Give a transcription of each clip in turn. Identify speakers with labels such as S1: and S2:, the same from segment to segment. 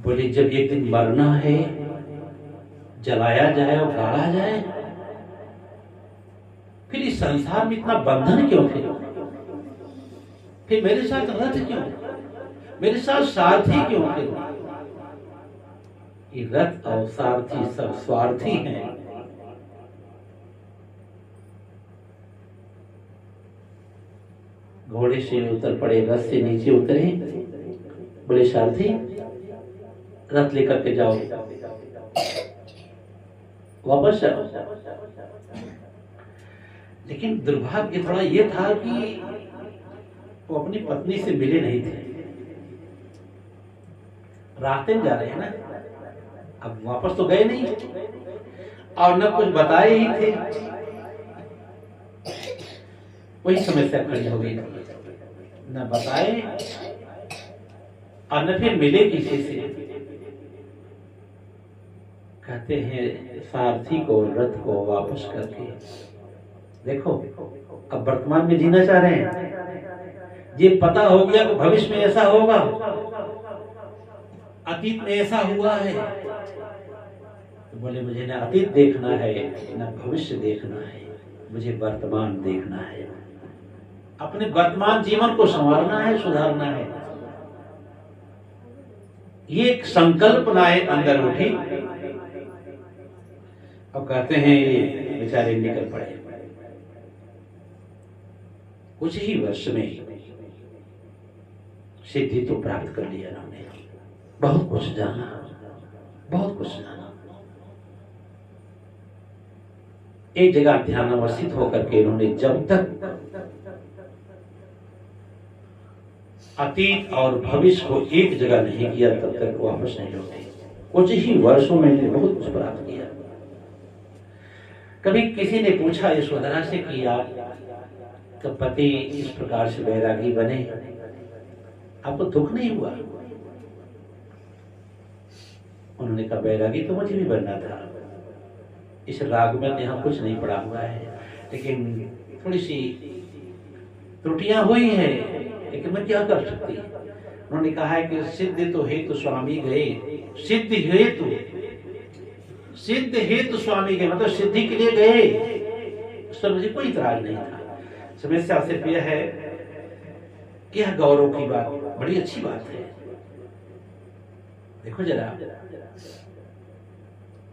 S1: बोले जब एक दिन मरना है, जलाया जाए और गाड़ा जाए, फिर इस संसार में इतना बंधन क्यों? फिर मेरे साथ रथ क्यों? मेरे साथ सारथी क्यों? ये रथ और सारथी सब स्वार्थी हैं। घोड़े से उतर पड़े, रथ से नीचे उतरे, बोले सारथी रथ लेकर के जाओ, वापस आओ। लेकिन दुर्भाग्य थोड़ा ये था कि वो अपनी पत्नी से मिले नहीं थे। रास्ते में जा रहे हैं ना, अब वापस तो गए नहीं और न कुछ बताए ही थे। वही समस्या खड़ी हो गई, न बताए और न फिर मिले किसी से। कहते हैं सारथी को, रथ को वापस करके देखो, अब वर्तमान में जीना चाह रहे हैं। ये पता हो गया कि भविष्य में ऐसा होगा, अतीत में ऐसा हुआ है, तो बोले मुझे ना अतीत देखना है ना भविष्य देखना है, मुझे वर्तमान देखना है। अपने वर्तमान जीवन को संवारना है, सुधारना है। ये एक संकल्पनाएं अंदर उठी और कहते हैं ये बेचारे निकल पड़े। कुछ ही वर्ष में सिद्धि तो प्राप्त कर लिया उन्होंने, बहुत कुछ जाना, बहुत कुछ जाना। एक जगह ध्यानावस्थित होकर के इन्होंने जब तक अतीत और भविष्य को एक जगह नहीं किया तब तक वापस नहीं लौटे। कुछ ही वर्षों में इन्होंने बहुत कुछ प्राप्त किया। कभी किसी ने पूछा यशोधरा से कि आप तो पति इस प्रकार से वैरागी बने, आपको दुख नहीं हुआ? उन्होंने कहा वैरागी तो मुझे भी बनना था, इस राग में यहाँ कुछ नहीं पड़ा हुआ है, लेकिन थोड़ी सी त्रुटियां हुई है, लेकिन मैं क्या कर सकती। उन्होंने कहा है कि सिद्ध तो हेतु स्वामी गए, सिद्ध हेतु स्वामी गए, मतलब सिद्धि के लिए गए, उस पर मुझे कोई इतराज नहीं था। समस्या सिर्फ यह है कि यह गौरव की बात बड़ी अच्छी बात है। देखो जरा,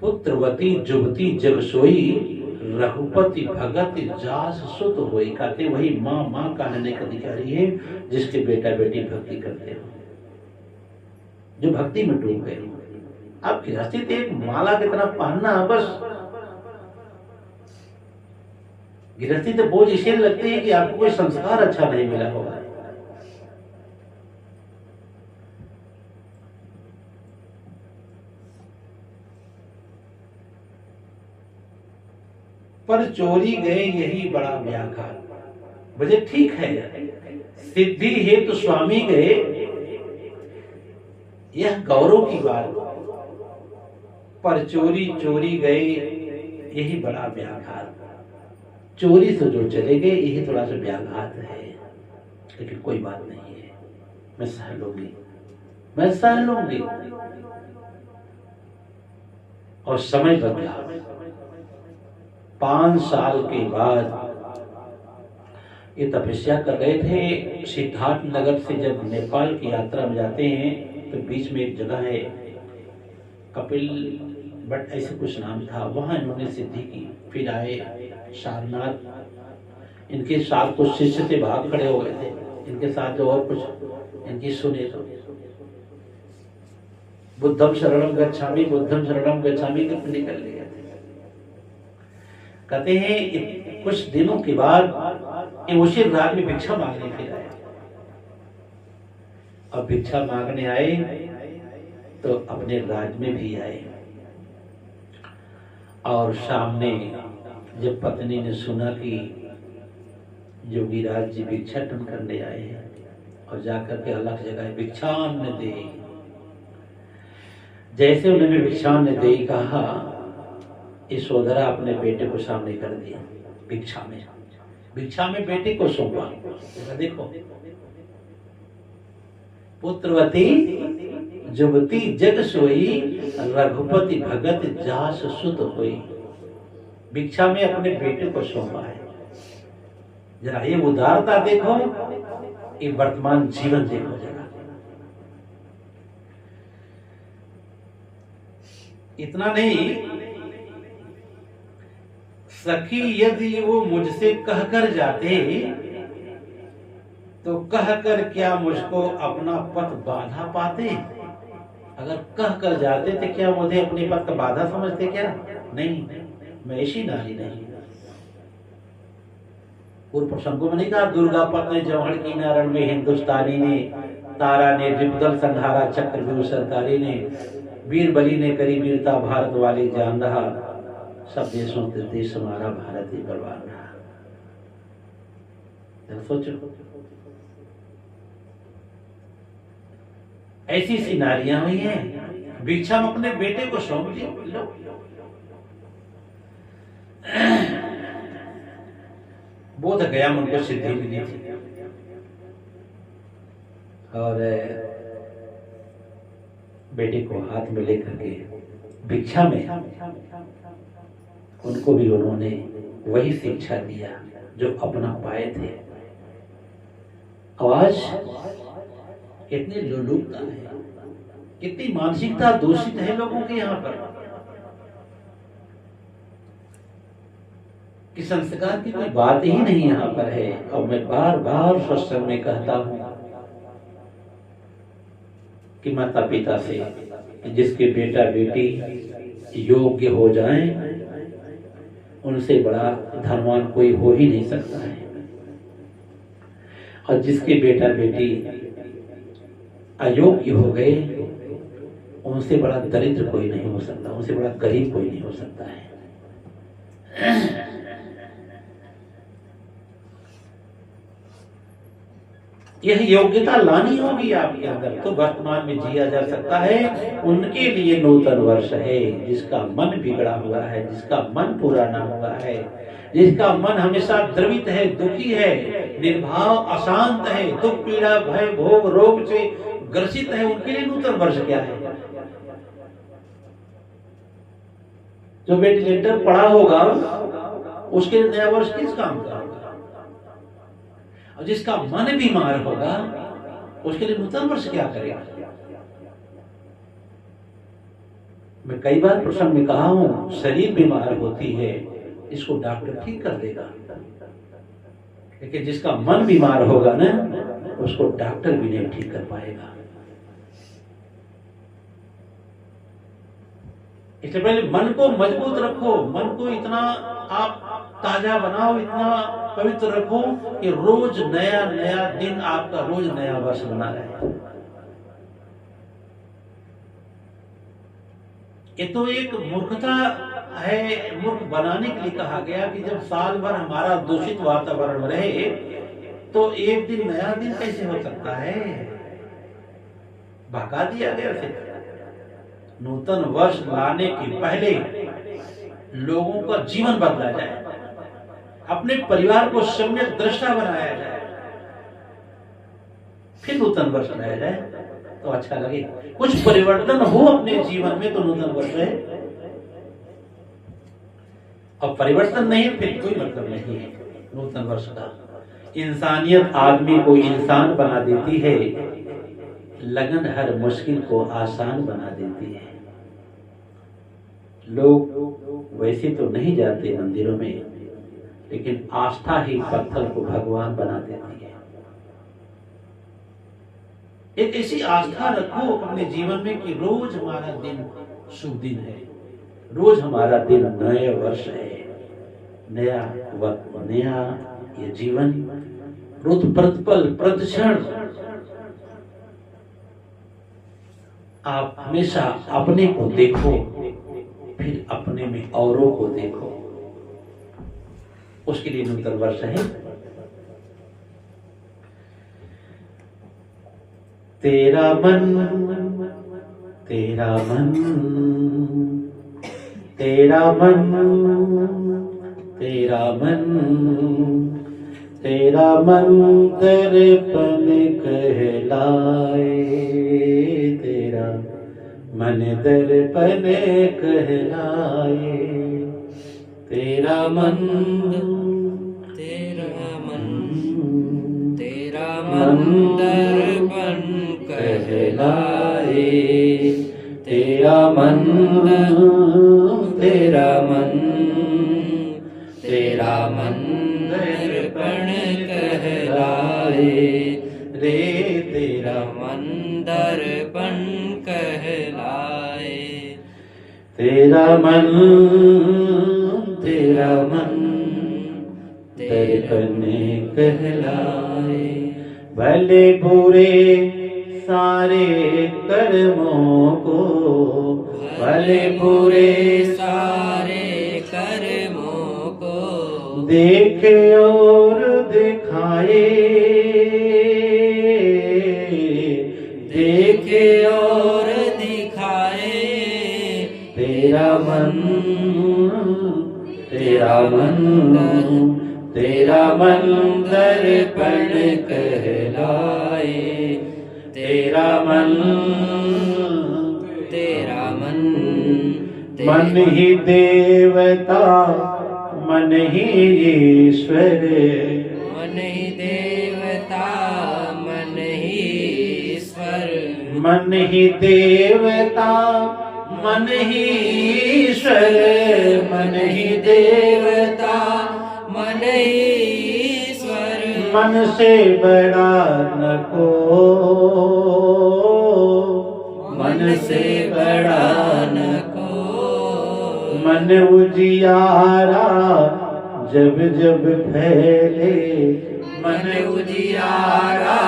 S1: पुत्रवती जुगती जग सोई, रघुपति भगत जास सुत होई। कहते वही माँ माँ कहने का अधिकारी है जिसके बेटा बेटी भक्ति करते हो, जो भक्ति में डूब गए हो। आप गृहस्थी तो एक माला की तरह पहनना, बस गृहस्थी तो बोझ इसलिए लगती है कि आपको कोई संस्कार अच्छा नहीं मिला होगा। पर चोरी गए यही बड़ा व्याघात। मुझे ठीक है, सिद्धि हेतु स्वामी गए, यह गौरव की बात, पर चोरी गए यही बड़ा व्याघात। चोरी से जो चले गए यही थोड़ा सा व्याघात है, लेकिन कोई बात नहीं है, मैं सह लूंगी, मैं सह लूंगी। और समय बदला। 5 साल के बाद ये तपस्या कर रहे थे। सिद्धार्थ नगर से जब नेपाल की यात्रा में जाते हैं तो बीच में एक जगह है कपिल बट ऐसे कुछ नाम था, वहां इन्होंने सिद्धि की। फिर आए सारनाथ, इनके साथ कुछ शिष्य थे, भाग खड़े हो गए थे, इनके साथ जो और कुछ इनकी सुने तो बुद्धम शरणम गच्छामि, बुद्धम शरणम गच्छामि करके निकल गए। कहते हैं कुछ दिनों के बाद ये उसी रात में भिक्षा मांगने फिर आए, और भिक्षा मांगने आए तो अपने राज में भी आए। और सामने जब पत्नी ने सुना कि योगीराज जी भिक्षाटन करने आए हैं, और जाकर के अलग जगह भिक्षान्न दे, जैसे उन्होंने भिक्षान्न दे कहा, यशोधरा अपने बेटे को सामने कर दिया। भिक्षा में बेटे को सौंपा। देखो, पुत्रवती जुगती जग सोई, रघुपति भगत जास सुत होई। भिक्षा में अपने बेटे को सौंपा है। जरा ये उदारता देखो, ये वर्तमान जीवन देखो जरा। इतना नहीं, सखी यदि वो मुझसे कहकर जाते तो कहकर क्या मुझको अपना पथ बाधा पाते। अगर कहकर जाते तो क्या मुझे अपने पथ का बाधा समझते क्या? नहीं, मैं ऐसी नारी नहीं। पूर्व प्रसंगों में नहीं कहा, दुर्गा पत्नी जौहर की नारण में हिंदुस्तानी ने, तारा ने रिपुदल संहारा चक्रव्यूह सरकारी ने, वीर बली ने करी वीरता भारत वाली जान रहा, सब देशों के देश हमारा भारत ही बलवान रहा। सोचो, ऐसी सी नारियां हुई हैं। भिक्षा में अपने बेटे को सौंप दिया। बोध गया उनको सिद्धि मिली थी, और बेटे को हाथ में लेकर के भिक्षा में उनको भी उन्होंने वही शिक्षा दिया जो अपना पाए थे। आज कितनी लोलुपता है, कितनी मानसिकता दूषित है लोगों के यहाँ पर, कि संस्कार की कोई बात ही नहीं यहाँ पर है। और मैं बार बार सत्संग में कहता हूँ कि माता पिता से जिसके बेटा बेटी योग्य हो जाएं, उनसे बड़ा धनवान कोई हो ही नहीं सकता है। और जिसके बेटा बेटी अयोग्य हो गए, उनसे बड़ा दरिद्र कोई नहीं हो सकता, उनसे बड़ा गरीब कोई नहीं हो सकता है। यह योग्यता लानी होगी आपके अंदर, तो वर्तमान में जिया जा सकता है। उनके लिए नूतन वर्ष है, जिसका मन बिगड़ा हुआ है, जिसका मन पूरा ना हुआ है, जिसका मन हमेशा द्रवित है, दुखी है, निर्भाव अशांत है, दुख पीड़ा भय भोग रोग से ग्रसित है, उनके लिए नूतन वर्ष क्या है? जो वेंटिलेटर पड़ा होगा उसके लिए नया वर्ष किस काम का होगा? और जिसका मन बीमार होगा उसके लिए नूतन वर्ष क्या करेगा? मैं कई बार प्रसंग में कहा हूं, शरीर बीमार होती है, इसको डॉक्टर ठीक कर देगा, लेकिन जिसका मन बीमार होगा ना, उसको डॉक्टर भी नहीं ठीक कर पाएगा। इससे पहले मन को मजबूत रखो, मन को इतना आप ताजा बनाओ, इतना पवित्र रखो कि रोज नया नया दिन आपका रोज नया वर्ष बना रहे। ये तो एक मूर्खता है, मूर्ख बनाने के लिए कहा गया कि जब साल भर हमारा दूषित वातावरण रहे तो एक दिन नया दिन कैसे हो सकता है? भगा दिया गया फिर। नूतन वर्ष लाने के पहले लोगों का जीवन बदला जाए, अपने परिवार को सम्यक दृष्टा बनाया जाए, फिर नूतन वर्ष लाया जाए तो अच्छा लगे। कुछ परिवर्तन हो अपने जीवन में तो नूतन वर्ष है, और परिवर्तन नहीं फिर कोई मतलब नहीं है नूतन वर्ष का। इंसानियत आदमी को इंसान बना देती है, लगन हर मुश्किल को आसान बना देती है। लोग वैसे तो नहीं जाते मंदिरों में, लेकिन आस्था ही पत्थर को भगवान बना देती है। एक ऐसी आस्था रखो अपने जीवन में कि रोज हमारा दिन शुभ दिन है, रोज हमारा दिन नया वर्ष है, नया वक्त, नया ये जीवन, रुत प्रतिपल प्रतिक्षण आप हमेशा अपने को देखो, फिर अपने में औरों को देखो, उसके लिए नूतन वर्ष है। तेरा मन तेरा मन तेरा मन तेरा मन तेरा मन दर्पण कहलाए, तेरा तेरा मन दर्पण कहलाए। तेरा मन दर्पण कहलाए। तेरा मन दर्पण कहलाए रे। तेरा मन दर्पण कहलाए। तेरा मन दर्पण कहलाए। भले बुरे सारे कर्मों को, भले बुरे सारे कर्मों को देखे और दिखाए। देखे और दिखाए। तेरा मन दर्पण कहलाए। तेरा मन मन ही देवता मन ही ईश्वर। मन ही देवता मन ही ईश्वर। मन ही देवता मन ही ईश्वर। मन ही देवता मन ही ईश्वर। मन से बड़ा न को, मन से बड़ा न को। मन उजियारा जब जब फैले। मन उजियारा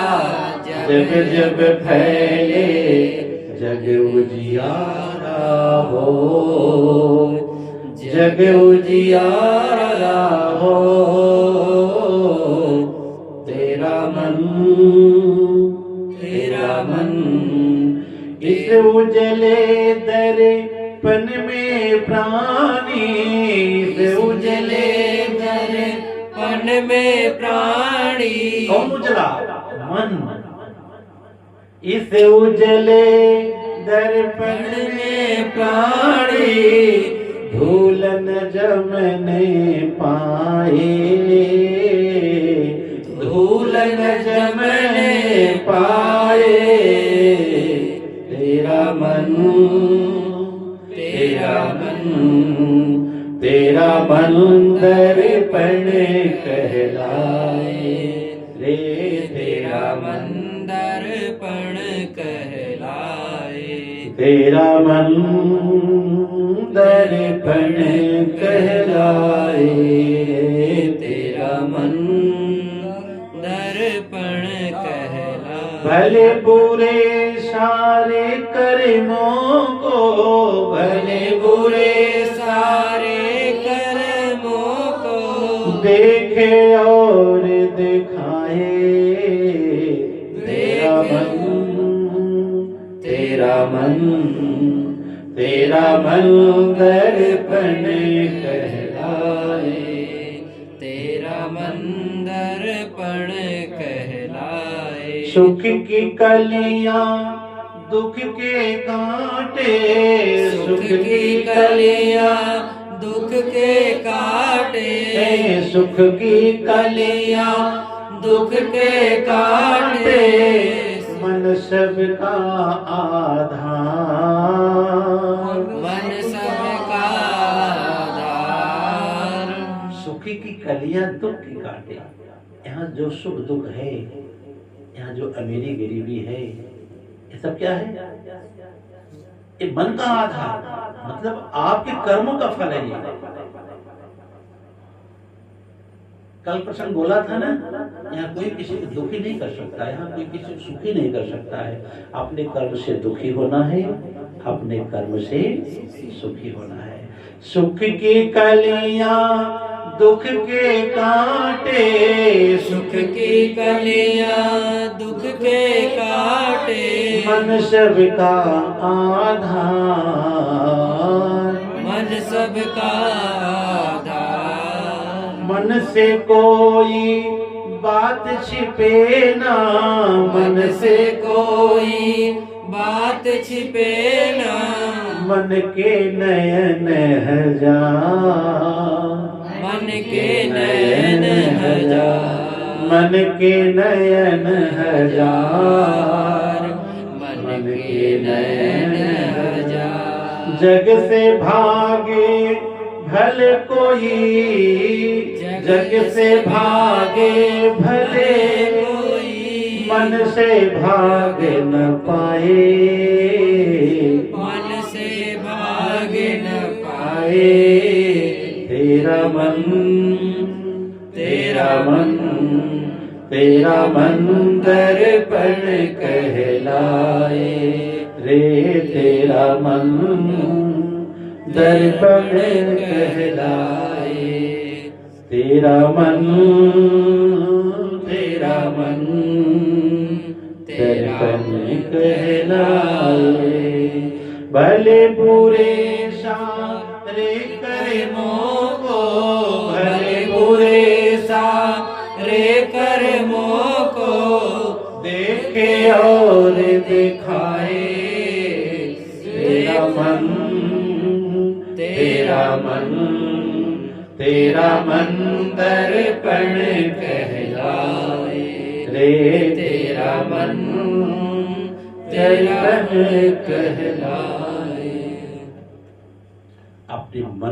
S1: जब जब फैले। जग उजियारा हो, जग उजियारा हो। तेरा मन इस उजले दर्पण में प्राणी। इस उजले दर्पण में प्राणी। कौन उजला? मन। इस उजले दर्पण में प्राणी धूल न जमने पाए। धूल न जमने पाए। तेरा मन दर्पण कहलाए रे। तेरा मन दर्पण कहलाए। तेरा मन दर्पण कहलाए। तेरा मन दर्पण कहलाए। भले बुरे सारे कर्मों को, भले बुरे सारे कर्मों को देखे और दिखाए। तेरा मन दर्पण कहलाए। तेरा मन दर्पण कहलाए। सुख की कलियां दुख के कांटे। सुख की कलियां दुख के कांटे। सुख की कलियां दुख के कांटे। मन सबका आधार। मन सबका आधार। सुखी की कलियां दुख की कांटे। यहाँ जो सुख दुख है, यहाँ जो अमीरी गरीबी है, ये सब क्या है? ये मन का आधार, मतलब आपके कर्मों का फल है ये। कल प्रसंग बोला था ना, यहाँ कोई किसी को दुखी नहीं कर सकता है, यहाँ कोई किसी को सुखी नहीं कर सकता है। अपने कर्म से दुखी होना है, अपने कर्म से सुखी होना है। सुख की कलियां दुख के कांटे। सुख की कलियां दुख के कांटे। मन सबका आधार। मन सबका आधार। मन से कोई बात छिपे ना मन से कोई,
S2: बात छिपे ना
S1: मन के नयन हजार,
S2: मन के नयन हजार,
S1: मन के नयन हजार,
S2: मन के नयन हजार।
S1: जग से भागे भले कोई, जग से भागे भले
S2: कोई,
S1: मन से भाग न पाए,
S2: मन से भाग न
S1: पाए। तेरा मन, तेरा मन, तेरा मन दर्पण कहलाए रे, तेरा मन दर्पण कहलाए। तेरा मन, तेरा मन दर्पण कहलाए। भले बुरे सारे करे मोको, भले बुरे सारे
S2: कर्मों को
S1: देखे और दिखाए। तेरा मन, तेरा मन, तेरा मन दर्पण कहलाए रे, तेरा मन दर्पण कहलाए।